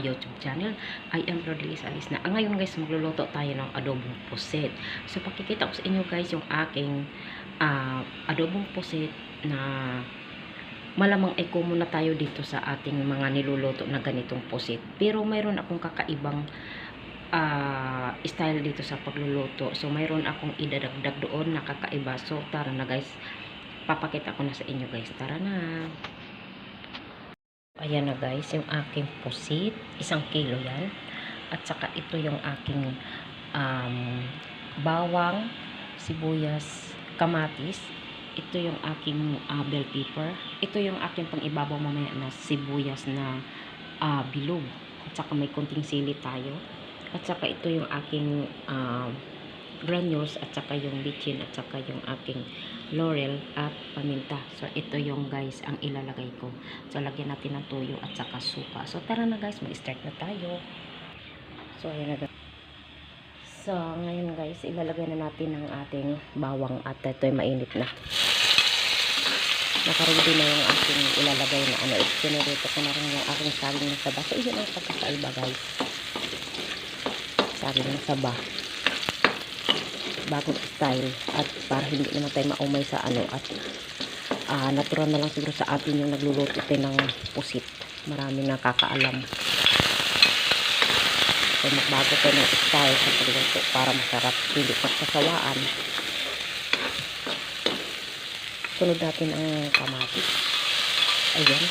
YouTube channel. I am Rodelis Alisna. Ngayon guys, magluluto tayo ng adobong pusit. So pakikita ko sa inyo guys yung aking adobong pusit na malamang ay common na tayo dito sa ating mga niluluto na ganitong pusit. Pero mayroon akong kakaibang style dito sa pagluluto. So mayroon akong idadagdag doon na kakaiba. So tara na guys, papakita ko na sa inyo guys. Tara na. Ayan na guys, yung aking pusit, 1 kilo yan. At saka ito yung aking bawang, sibuyas, kamatis. Ito yung aking bell pepper. Ito yung aking pang-ibabaw mamaya na sibuyas na bilog. At saka may konting sili tayo. At saka ito yung aking granules, at saka yung bitchin, at saka yung aking laurel at paminta. So ito yung guys ang ilalagay ko. So lagyan natin ng toyo at saka suka. So tara na guys, mag-start na tayo. So ayan na guys. So ngayon guys, ilalagay na natin ang ating bawang at ito ay mainit na. Nakaready na yung aking ilalagay na ano. Sinurito ko na rin yung aking saging na saba. So yun ang pagkakaiba guys. Saging na saba, bagong style, at para hindi naman tayo maumay sa ano, at natural na lang siguro sa atin yung nagluluto tayo ng pusit. Marami nakakaalam. So magbago tayo ng style sa pagluluto para masarap, hindi pagsasawaan. Sunod natin ang kamatis. Ayan.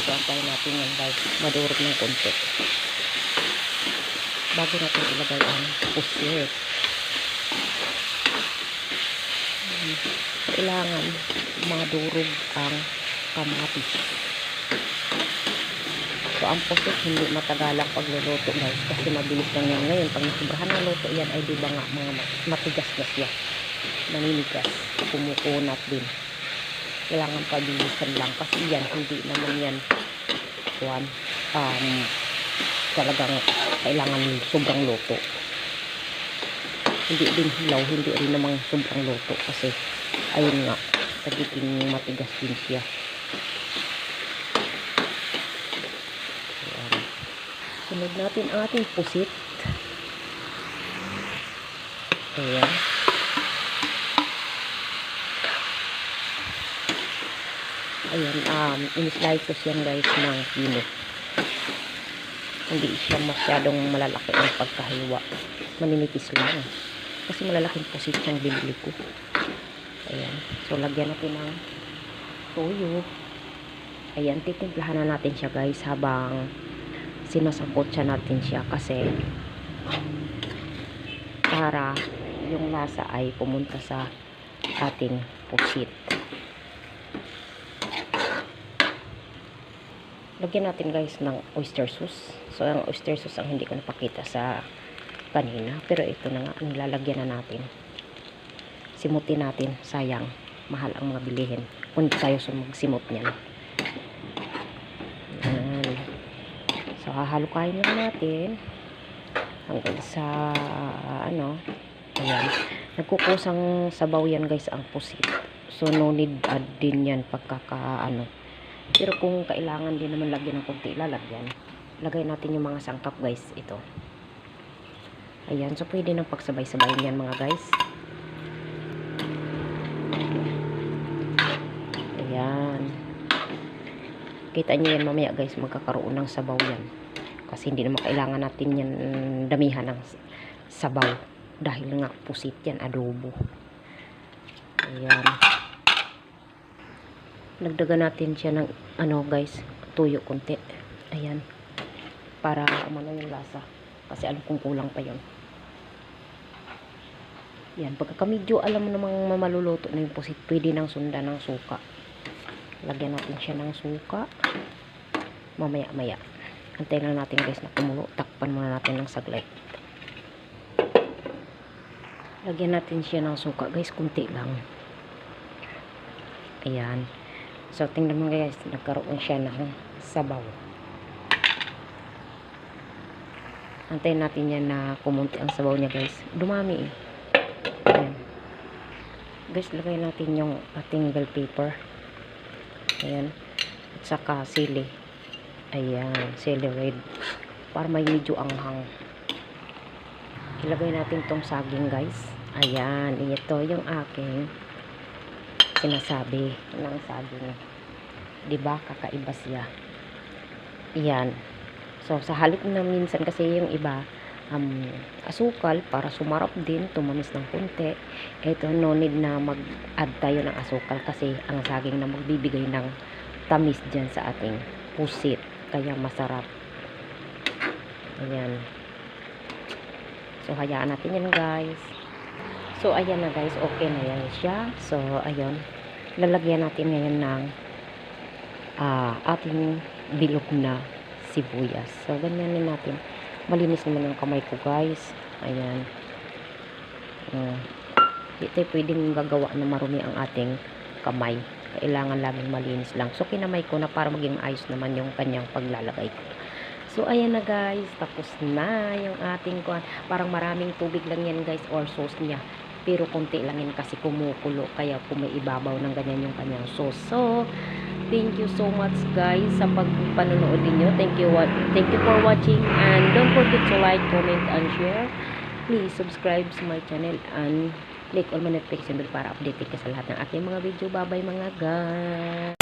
Antayin natin yan guys, madurog ng konti bago natin ilagay ang pusit. Kailangan madurog ang kamatis. So ang pusit hindi matagalang pagluluto guys, kasi mabilis lang yan. Ngayon pag nasubrahan ng luto yan ay diba nga mga matigas na siya, naninigas, kumukunat din. Kailangan pabilisan lang kasi yan, hindi naman yan talagang kailangan sobrang luto. Hindi din hilaw, hindi rin namang sobrang luto kasi ayun nga, nagiging matigas din siya. Ayan. Sunod natin ang ating pusit. Ayan. Ayan, in-slice ko yan guys ng kilo. Hindi siya masyadong malalaki ang pagkahiwa. Maninipis lang. Kasi malalaking pusit yung binili ko. Ayan. So, lagyan natin ng toyo. Ayan, titimplahan na natin siya guys habang sinasangkot siya natin siya. Kasi, para yung lasa ay pumunta sa ating pusit. Lagyan natin guys ng oyster sauce. So ang oyster sauce ang hindi ko napakita sa kanina, pero ito na nga ang lalagyan na natin. Simutin natin, sayang mahal ang mga bilihin kung hindi tayo magsimot niyan. So hahalukayin lang natin hanggang sa ano. Ayan, nagkukusang sabaw yan guys ang pusit. So no need add din yan pagkakaano. Pero kung kailangan din naman lagyan ng konti, lalagyan. Lagay natin yung mga sangkap guys, ito. Ayan, so pwede nang pagsabay-sabayin yan mga guys. Ayan. Kita nyo yan mamaya guys, magkakaroon ng sabaw yan. Kasi hindi naman kailangan natin yan damihan ng sabaw. Dahil nga pusit yan, adobo. Ayan. Nagdagan natin siya ng ano guys, tuyo konti. Ayan, para umano yung lasa, kasi alam kong kulang pa yun. Yan, pagka medyo alam mo namang maluluto na yung pusit, pwede nang sundan ng suka. Lagyan natin siya ng suka mamaya maya. Antayin lang natin guys na kumulo. Takpan muna natin ng saglit. Lagyan natin siya ng suka guys, kunti lang. Ayan. So, tingnan mo guys, nagkaroon siya ng sabaw. Antayin natin yan na kumunti ang sabaw niya guys. Dumami eh. Ayan. Guys, lagay natin yung ating bell pepper. Ayan. At saka sili. Ayan, sili red. Para may medyo anghang. Ilagay natin tong saging, guys. Ayan, ito yung aking sinasabi ng saging. 'Di ba? Kakaiba siya. Ayan. So, sa halip na minsan kasi yung iba asukal para sumarap din, tumamis ng konti. Ito, no need na mag-add tayo ng asukal kasi ang saging na magbibigay ng tamis dyan sa ating pusit. Kaya masarap. Ayan. So, hayaan natin yan, guys. So, ayan na, guys. Okay na yan siya. So, ayun. Lalagyan natin ngayon ng ating bilog na sibuyas. So, ganyanin natin. Malinis naman ang kamay ko, guys. Ayan. Di tayo pwedeng gagawa na marumi ang ating kamay. Kailangan laging malinis lang. So, kinamay ko na para maging ayos naman yung kanyang paglalagay ko. So, ayan na, guys. Tapos na yung ating kuwan. Parang maraming tubig lang yan, guys, or sauce niya. Pero konti lang yan kasi kumukulo. Kaya kumaibabaw ng ganyan yung kanyang sauce. So, thank you so much, guys, sa pagpanonood niyo. Thank you for watching, and don't forget to like, comment, and share. Please subscribe to my channel and click all my notification bell para update ka sa lahat ng aking mga video. Bye bye, mga guys.